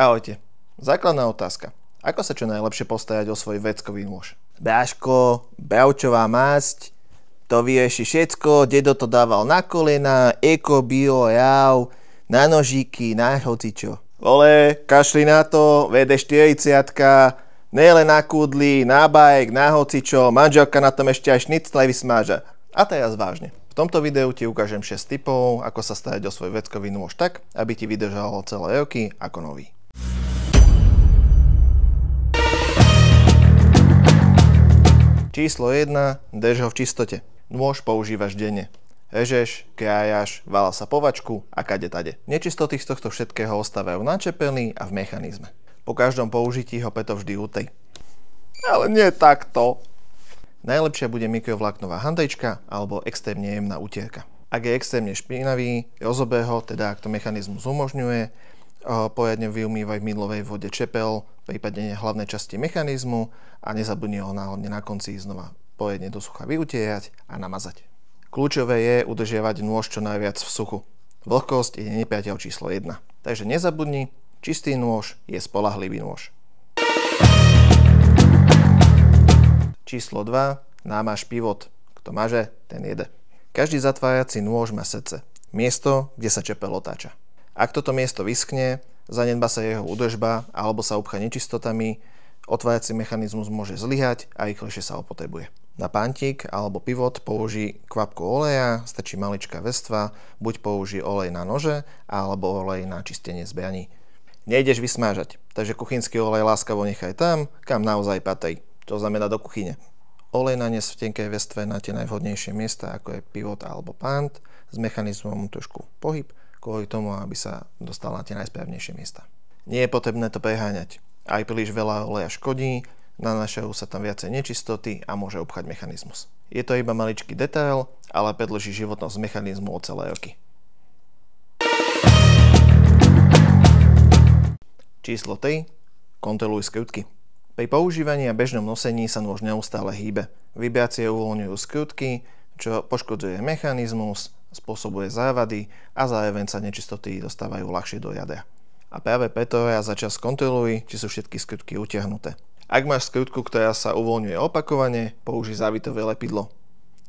Ahojte. Základná otázka. Ako sa čo najlepšie postarať o svoj veckový nôž? Bráško, bravčová masť, to vyrieši všetko, dedo to dával na kolena, eko, bio, jav, na nožíky, na hocičo. Vole, kašli na to, VD40, nelen na kúdli, na bajek, na hocičo, manželka na tom ešte aj šnictle vysmáža. A teraz vážne. V tomto videu ti ukážem 6 tipov, ako sa starať o svoj veckový nôž tak, aby ti vydržal celé roky ako nový. Číslo 1. Drž ho v čistote. Nôž používaš denne. Režeš, krájaš, vála sa povačku a kade tade. Nečistoty z tohto všetkého ostávajú na čepeli a v mechanizme. Po každom použití ho preto vždy utej. Ale nie takto. Najlepšia bude mikrovláknová handrička alebo extrémne jemná utierka. Ak je extrémne špinavý, rozober ho, teda ak to mechanizmus umožňuje, poriadne vyumývaj v mydlovej vode čepel, prípadne hlavné časti mechanizmu a nezabudni ho náhodne na konci znova poriadne do sucha vyutierať a namazať. Kľúčové je udržiavať nôž čo najviac v suchu. Vlhkosť je nepriateľ číslo 1. Takže nezabudni, čistý nôž je spoľahlivý nôž. Číslo 2. Námaž pivot. Kto maže, ten jede. Každý zatvárací nôž má srdce. Miesto, kde sa čepel otáča. Ak toto miesto vyschne, zanedbá sa jeho údržba alebo sa upchá nečistotami, otvárací mechanizmus môže zlyhať a rýchlejšie sa opotrebuje. Na pantík alebo pivot použij kvapku oleja, stačí maličká vrstva, buď použij olej na nože alebo olej na čistenie zbraní. Nejdeš vysmážať, takže kuchynský olej láskavo nechaj tam, kam naozaj patrí. To znamená do kuchyne. Olej nanes v tenkej vrstve na tie najvhodnejšie miesta, ako je pivot alebo pant, s mechanizmom trošku pohyb, kvôli tomu, aby sa dostal na tie najsprávnejšie miesta. Nie je potrebné to preháňať. Aj príliš veľa oleja škodí, nanášajú sa tam viacej nečistoty a môže obchať mechanizmus. Je to iba maličký detail, ale predĺží životnosť mechanizmu o celé roky. Číslo 3. Kontroluj skrutky. Pri používaní a bežnom nosení sa nôž neustále hýbe. Vibrácie uvoľňujú skrutky, čo poškodzuje mechanizmus, spôsobuje závady a zároveň sa nečistoty dostávajú ľahšie do jadra. A práve preto ja začas kontroluj, či sú všetky skrutky utiahnuté. Ak máš skrutku, ktorá sa uvoľňuje opakovane, použij závitové lepidlo.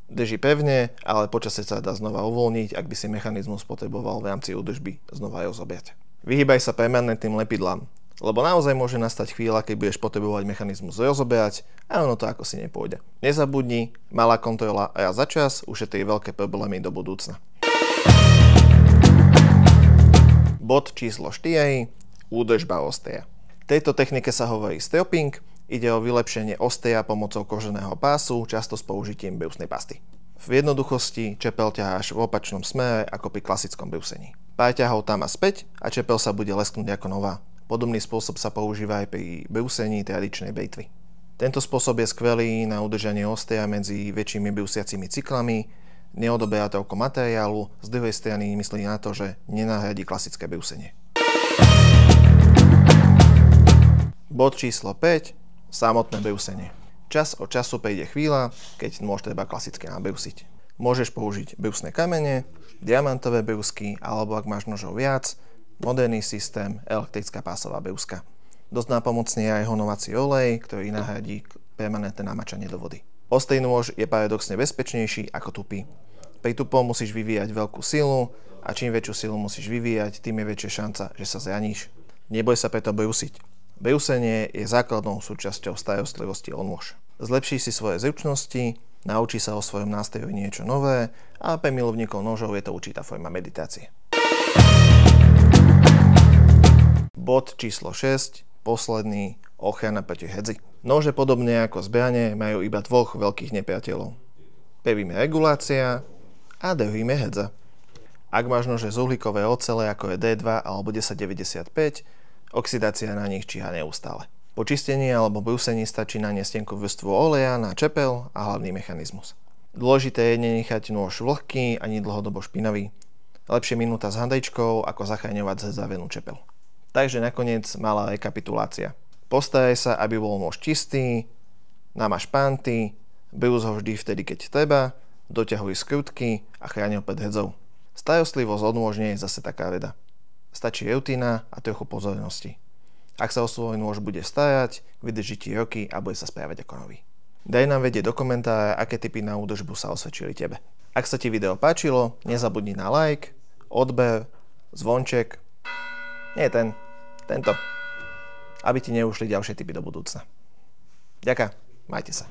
Drží pevne, ale počasie sa dá znova uvoľniť, ak by si mechanizmus potreboval v rámci údržby znova rozobrať. Vyhýbaj sa permanentným lepidlám, lebo naozaj môže nastať chvíľa, keď budeš potrebovať mechanizmus rozoberať a ono to ako si nepôjde. Nezabudni, malá kontrola raz za čas ušetrí veľké problémy do budúcna. Bod číslo 4. Údržba ostia. V tejto technike sa hovorí stropping, ide o vylepšenie ostia pomocou koženého pásu, často s použitím brusnej pasty. V jednoduchosti čepel ťaháš v opačnom smere ako pri klasickom brusení. Pár ťahov tam a späť a čepel sa bude lesknúť ako nová. Podobný spôsob sa používa aj pri brúsení tradičnej britvy. Tento spôsob je skvelý na udržanie ostia medzi väčšími brúsiacimi cyklami, neodoberá toľko materiálu, z druhej strany myslí na to, že nenahradí klasické brúsenie. Bod číslo 5. Samotné brúsenie. Čas od času príde chvíľa, keď nôž treba klasicky nabrúsiť. Môžeš použiť brúsne kamene, diamantové brúsky, alebo ak máš nožov viac, moderný systém, elektrická pásová brúska. Dosť nápomocný je aj honovací olej, ktorý nahradí permanentné namačanie do vody. Ostrý nôž je paradoxne bezpečnejší ako tupý. Pri tupom musíš vyvíjať veľkú silu a čím väčšiu silu musíš vyvíjať, tým je väčšia šanca, že sa zraníš. Neboj sa preto brúsiť. Brúsenie je základnou súčasťou starostlivosti o nôž. Zlepší si svoje zručnosti, naučí sa o svojom nástroji niečo nové a pre milovníkov nožov je to určitá forma meditácie. Bod číslo 6. Posledný. Ochrana proti hedzi. Nože podobne ako zbrane majú iba dvoch veľkých nepriateľov. Prvým je regulácia a druhým je hedza. Ak máš nože z uhlíkovej ocele ako je D2 alebo 1095, oxidácia na nich číha neustále. Po čistení alebo brúsení stačí naniesť tenkú vrstvu oleja na čepel a hlavný mechanizmus. Dôležité je nenechať nôž vlhký ani dlhodobo špinavý. Lepšie minúta s handričkou ako zachraňovať zhrzavenú čepel. Takže nakoniec malá rekapitulácia. Postaraj sa, aby bol nôž čistý, namaž panty, brús ho vždy vtedy, keď treba, doťahuj skrutky a chráň ho pred hedzou. Starostlivosť od nôž nie je zase taká veda. Stačí rutina a trochu pozornosti. Ak sa o svoj nôž bude stájať, vydrží ti roky a bude sa správať ako nový. Daj nám vedieť do komentára, aké tipy na údržbu sa osvedčili tebe. Ak sa ti video páčilo, nezabudni na like, odber, zvonček, nie tento, aby ti neušli ďalšie tipy do budúcna. Ďakujem, majte sa.